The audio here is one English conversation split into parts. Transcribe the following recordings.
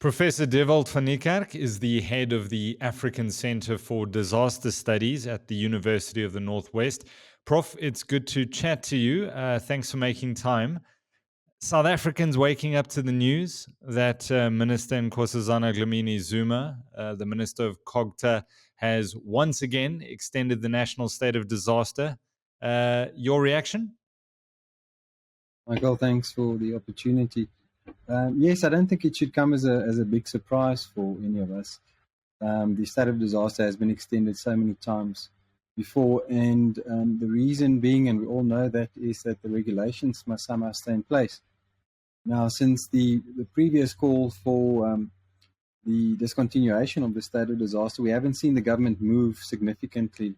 Professor Dewald van Niekerk is the head of the African Center for Disaster Studies at the University of the Northwest. Prof, it's good to chat to you. Thanks for making time. South Africans waking up to the news that Minister Nkosazana Dlamini Zuma, the Minister of Cogta, has once again extended the national state of disaster. Your reaction? Michael, thanks for the opportunity. Yes, I don't think it should come as a big surprise for any of us. The state of disaster has been extended so many times before, and the reason being, and we all know that, is that the regulations must somehow stay in place. Now, since the previous call for the discontinuation of the state of disaster, we haven't seen the government move significantly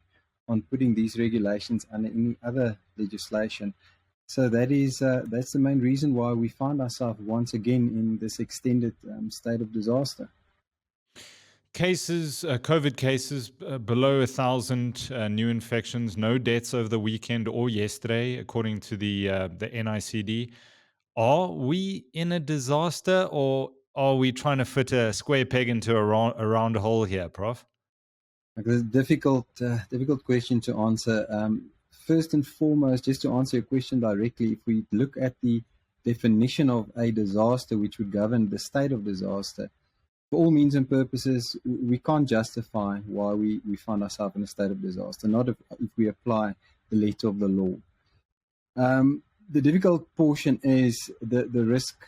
on putting these regulations under any other legislation. So that's the main reason why we find ourselves once again in this extended state of disaster. Cases, COVID cases below 1,000 new infections, no deaths over the weekend or yesterday, according to the NICD. Are we in a disaster, or are we trying to fit a square peg into a round hole here, Prof? It's a difficult question to answer. First and foremost, just to answer your question directly, if we look at the definition of a disaster, which would govern the state of disaster, for all means and purposes, we can't justify why we find ourselves in a state of disaster, not if we apply the letter of the law. The difficult portion is the risk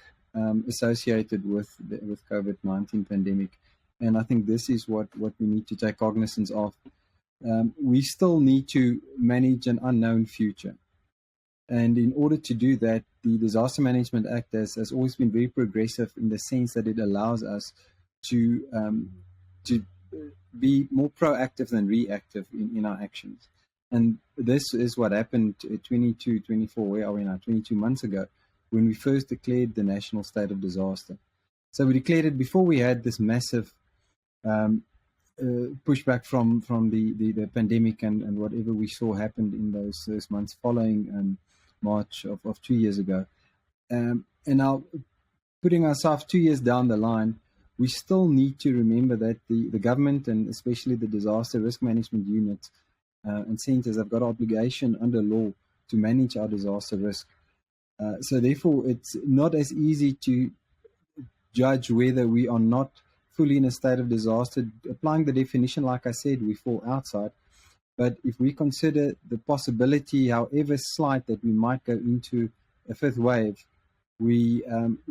associated with COVID-19 pandemic. And I think this is what we need to take cognizance of. We still need to manage an unknown future. And in order to do that, the Disaster Management Act has always been very progressive in the sense that it allows us to be more proactive than reactive in our actions. And this is what happened 22 months ago, when we first declared the national state of disaster. So we declared it before we had this massive pushback from the pandemic and whatever we saw happened in those months following March of 2 years ago. And now, putting ourselves 2 years down the line, we still need to remember that the government, and especially the disaster risk management units and centers, have got obligation under law to manage our disaster risk. So therefore, it's not as easy to judge whether we are not fully in a state of disaster. Applying the definition, like I said, we fall outside. But if we consider the possibility, however slight, that we might go into a fifth wave, we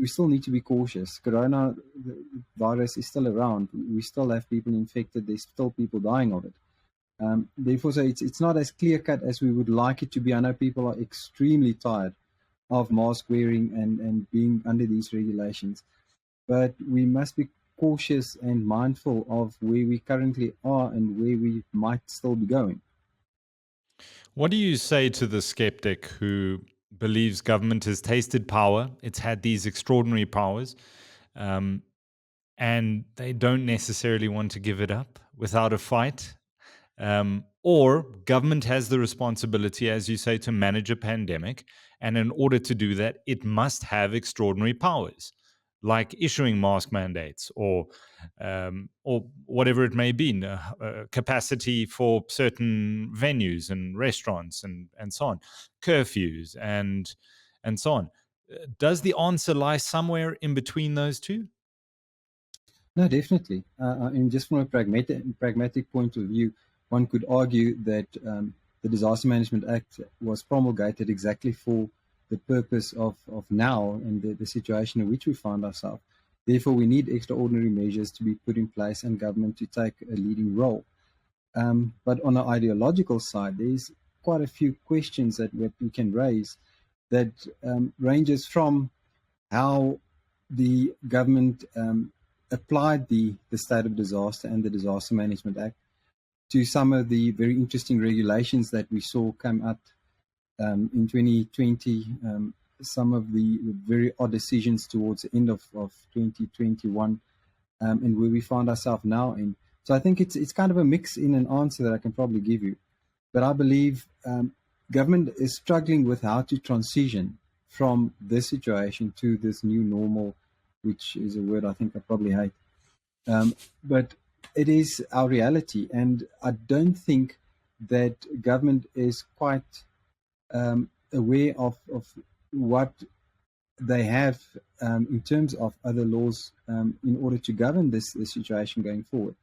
still need to be cautious. Coronavirus is still around. We still have people infected. There's still people dying of it. Therefore, so it's not as clear-cut as we would like it to be. I know people are extremely tired of mask wearing and being under these regulations. But we must be cautious and mindful of where we currently are and where we might still be going. What do you say to the skeptic who believes government has tasted power, it's had these extraordinary powers, and they don't necessarily want to give it up without a fight? Or government has the responsibility, as you say, to manage a pandemic, and in order to do that, it must have extraordinary powers, like issuing mask mandates or whatever it may be, capacity for certain venues and restaurants and so on, curfews and so on. Does the answer lie somewhere in between those two? No, definitely. And just from a pragmatic point of view, one could argue that the Disaster Management Act was promulgated exactly for the purpose of now and the situation in which we find ourselves. Therefore, we need extraordinary measures to be put in place and government to take a leading role. But on the ideological side, there's quite a few questions that we can raise that ranges from how the government applied the state of disaster and the Disaster Management Act to some of the very interesting regulations that we saw come up in 2020, some of the very odd decisions towards the end of 2021, and where we find ourselves now in. So I think it's kind of a mix in an answer that I can probably give you. But I believe government is struggling with how to transition from this situation to this new normal which is a word I think I probably hate. But it is our reality, and I don't think that government is quite aware of what they have in terms of other laws in order to govern this situation going forward.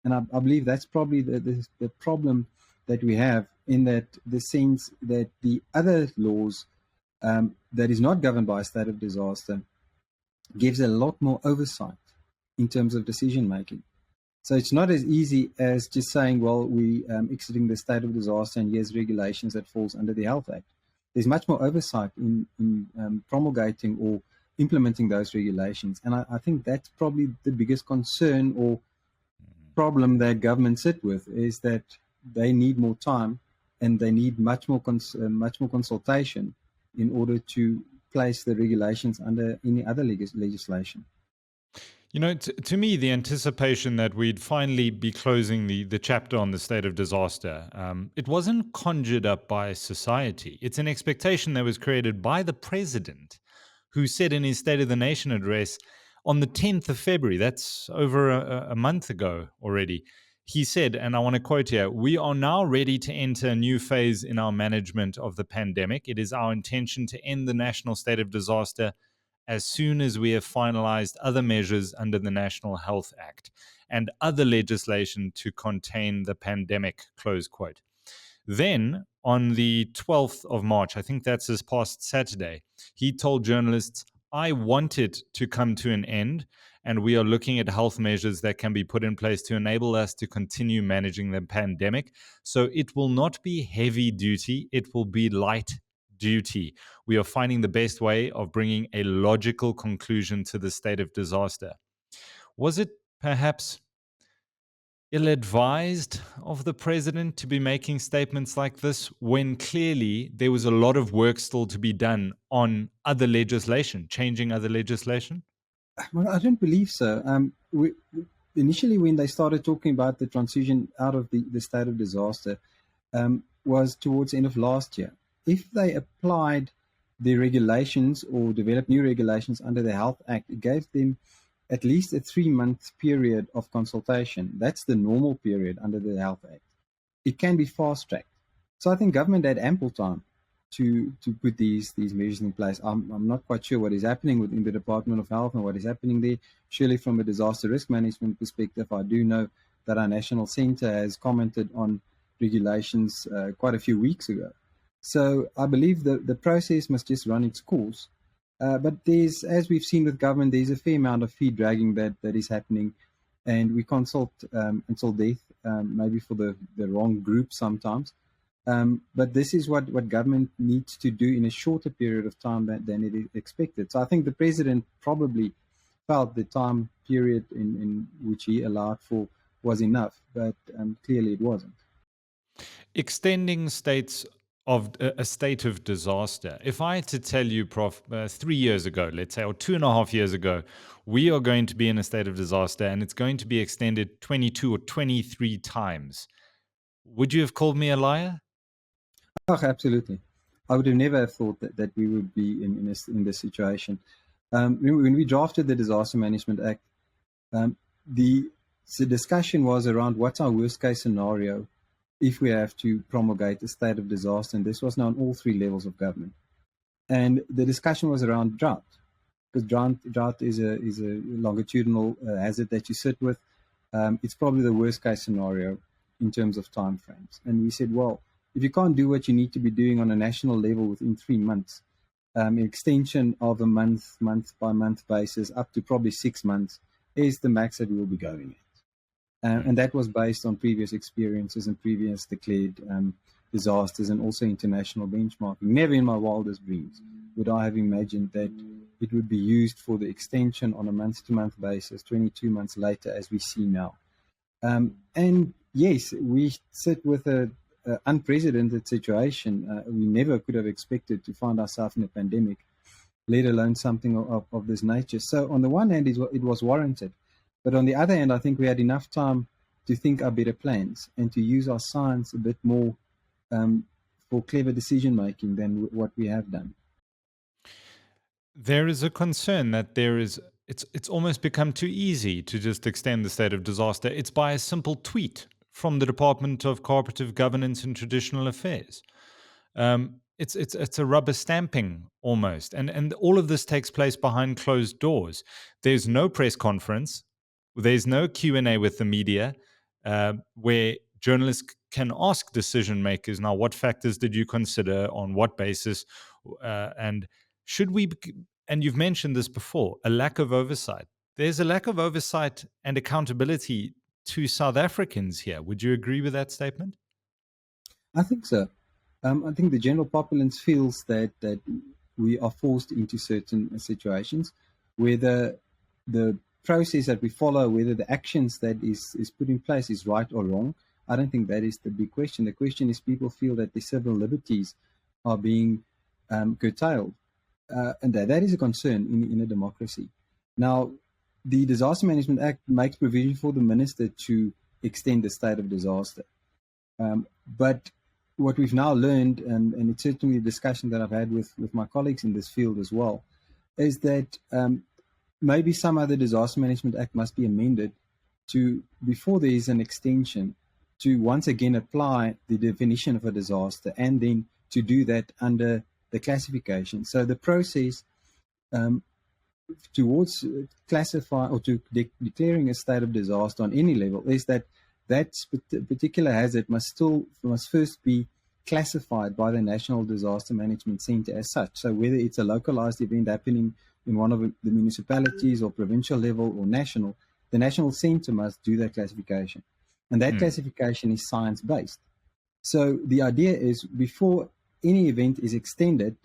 And I believe that's probably the problem that we have, in that the sense that the other laws that is not governed by a state of disaster gives a lot more oversight in terms of decision making. So it's not as easy as just saying, well, we exiting the state of disaster and here's regulations that falls under the Health Act. There's much more oversight in promulgating or implementing those regulations. And I think that's probably the biggest concern or problem that governments sit with, is that they need more time and they need much more consultation in order to place the regulations under any other legislation. You know, to me, the anticipation that we'd finally be closing the chapter on the state of disaster, it wasn't conjured up by society. It's an expectation that was created by the president, who said in his State of the Nation address on the 10th of February, that's over a month ago already, he said, and I want to quote here, "We are now ready to enter a new phase in our management of the pandemic. It is our intention to end the national state of disaster as soon as we have finalized other measures under the National Health Act and other legislation to contain the pandemic," close quote. Then, on the 12th of March, I think that's this past Saturday, he told journalists, "I want it to come to an end, and we are looking at health measures that can be put in place to enable us to continue managing the pandemic. So it will not be heavy duty, it will be light duty. We are finding the best way of bringing a logical conclusion to the state of disaster." Was it perhaps ill-advised of the president to be making statements like this when clearly there was a lot of work still to be done on other legislation, changing other legislation? Well, I don't believe so. Initially, when they started talking about the transition out of the state of disaster, was towards the end of last year. If they applied the regulations or developed new regulations under the Health Act, it gave them at least a 3-month period of consultation. That's the normal period under the Health Act. It can be fast-tracked. So I think government had ample time to put these measures in place. I'm not quite sure what is happening within the Department of Health and what is happening there. Surely from a disaster risk management perspective, I do know that our National Centre has commented on regulations quite a few weeks ago. So I believe the process must just run its course. But there's, as we've seen with government, there's a fair amount of feet dragging that is happening. And we consult until death, maybe for the wrong group sometimes. But this is what government needs to do in a shorter period of time than it is expected. So I think the president probably felt the time period in which he allowed for was enough, but clearly it wasn't. Extending states of a state of disaster. If I had to tell you, Prof, 3 years ago, let's say, or 2.5 years ago, we are going to be in a state of disaster and it's going to be extended 22 or 23 times, would you have called me a liar? Oh, absolutely. I would have never thought that we would be in this situation. When we drafted the Disaster Management Act, the discussion was around what's our worst case scenario if we have to promulgate a state of disaster. And this was now on all 3 levels of government. And the discussion was around drought, because drought is a longitudinal hazard that you sit with. It's probably the worst case scenario in terms of timeframes. And we said, well, if you can't do what you need to be doing on a national level within 3 months, an extension of a month by month basis up to probably 6 months is the max that we will be going at. And that was based on previous experiences and previous declared disasters and also international benchmarking. Never in my wildest dreams would I have imagined that it would be used for the extension on a month-to-month basis, 22 months later, as we see now. And yes, we sit with an unprecedented situation. We never could have expected to find ourselves in a pandemic, let alone something of this nature. So on the one hand, it was warranted. But on the other hand, I think we had enough time to think our better plans and to use our science a bit more for clever decision-making than what we have done. There is a concern that there is it's almost become too easy to just extend the state of disaster. It's by a simple tweet from the Department of Cooperative Governance and Traditional Affairs. It's a rubber stamping almost, and all of this takes place behind closed doors. There's no press conference, there's no Q&A with the media, where journalists can ask decision makers, now, what factors did you consider, on what basis, and should we? And you've mentioned this before, a lack of oversight. There's a lack of oversight and accountability to South Africans here. Would you agree with that statement? I think so. I think the general populace feels that we are forced into certain situations, whether the process that we follow, whether the actions that is put in place is right or wrong. I don't think that is the big question. The question is people feel that their civil liberties are being curtailed, and that is a concern in a democracy. Now, the Disaster Management Act makes provision for the minister to extend the state of disaster. But what we've now learned, and it's certainly a discussion that I've had with my colleagues in this field as well, is that maybe some other Disaster Management Act must be amended to, before there is an extension, to once again apply the definition of a disaster, and then to do that under the classification. So the process towards classifying or to declaring a state of disaster on any level is that particular hazard must first be classified by the National Disaster Management Centre as such. So whether it's a localized event happening in one of the municipalities or provincial level or national, the National Centre must do that classification. And that classification is science-based. So the idea is, before any event is extended,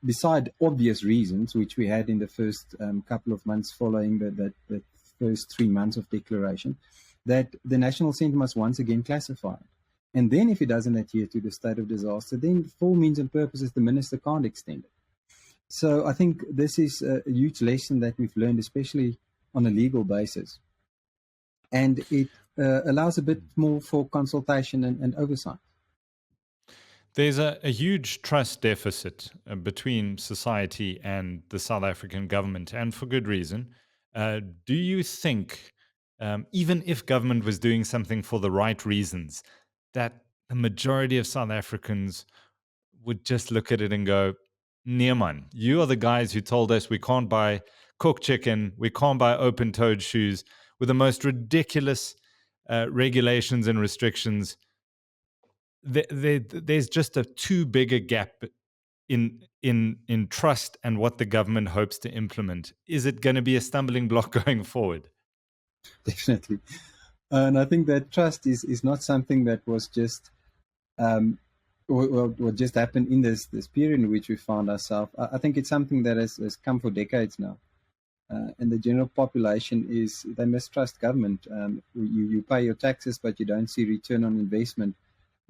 beside obvious reasons, which we had in the first couple of months following the first 3 months of declaration, that the National Centre must once again classify it. And then if it doesn't adhere to the state of disaster, then for all means and purposes, the minister can't extend it. So I think this is a huge lesson that we've learned, especially on a legal basis. And it allows a bit more for consultation and oversight. There's a huge trust deficit between society and the South African government, and for good reason. Do you think, even if government was doing something for the right reasons, that the majority of South Africans would just look at it and go, Neeman, you are the guys who told us we can't buy cooked chicken, we can't buy open-toed shoes, with the most ridiculous regulations and restrictions. There's just a too big a gap in trust and what the government hopes to implement. Is it going to be a stumbling block going forward? Definitely. And I think that trust is not something that was just what just happened in this period in which we found ourselves. I think it's something that has come for decades now. And the general population they mistrust government. You pay your taxes, but you don't see return on investment.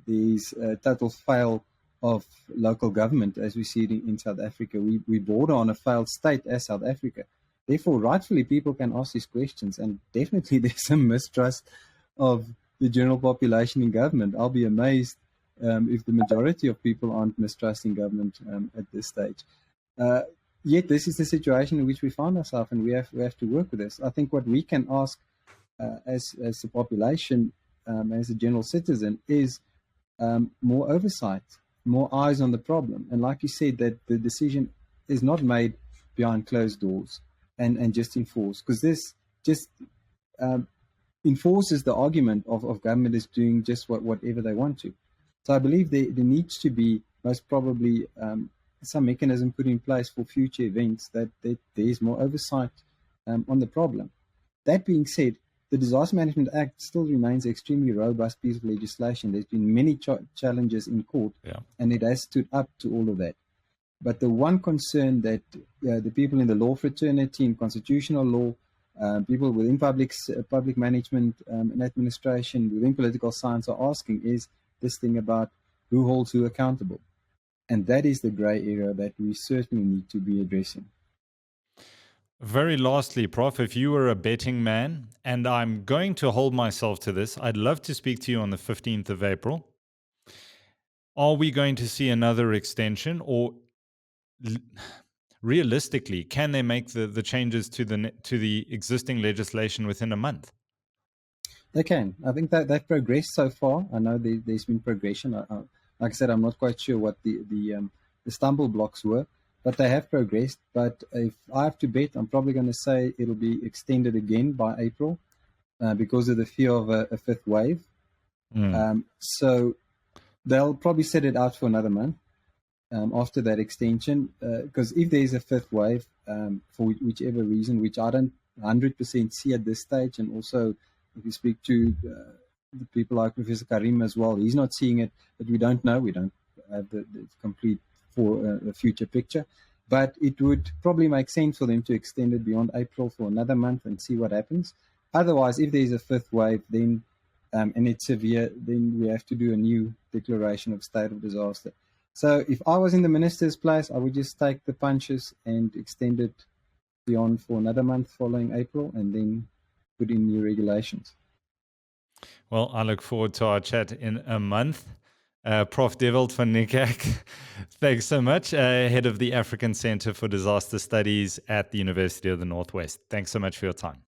There's a total fail of local government, as we see it in South Africa. We border on a failed state as South Africa. Therefore, rightfully, people can ask these questions, and definitely there's some mistrust of the general population in government. I'll be amazed if the majority of people aren't mistrusting government at this stage. Yet this is the situation in which we find ourselves, and we have to work with this. I think what we can ask as the population, as a general citizen, is more oversight, more eyes on the problem. And like you said, that the decision is not made behind closed doors and just enforced, because this just enforces the argument of government is doing just whatever they want to. So I believe there needs to be most probably some mechanism put in place for future events that there is more oversight on the problem. That being said, the Disaster Management Act still remains an extremely robust piece of legislation. There's been many challenges in court, and it has stood up to all of that. But the one concern that the people in the law fraternity, in constitutional law, people within public management and administration, within political science are asking is this thing about who holds who accountable. And that is the grey area that we certainly need to be addressing. Very lastly, Prof, if you were a betting man, and I'm going to hold myself to this, I'd love to speak to you on the 15th of April. Are we going to see another extension, or realistically, can they make the changes to the existing legislation within a month? They can. I think that they've progressed so far. I know there's been progression. Like I said, I'm not quite sure what the stumble blocks were, but they have progressed. But if I have to bet, I'm probably going to say it'll be extended again by April because of the fear of a fifth wave. So they'll probably set it out for another month after that extension. Because if there's a fifth wave, for whichever reason, which I don't 100% see at this stage, and also if you speak to the people like Professor Karim as well, he's not seeing it, but we don't know. We don't have the complete for a future picture. But it would probably make sense for them to extend it beyond April for another month and see what happens. Otherwise, if there's a fifth wave, then and it's severe, then we have to do a new declaration of state of disaster. So if I was in the minister's place, I would just take the punches and extend it beyond for another month following April, and then put in new regulations. Well, I look forward to our chat in a month. Prof Dewald van Niekerk, thanks so much, head of the African Center for Disaster Studies at the University of the Northwest. Thanks so much for your time.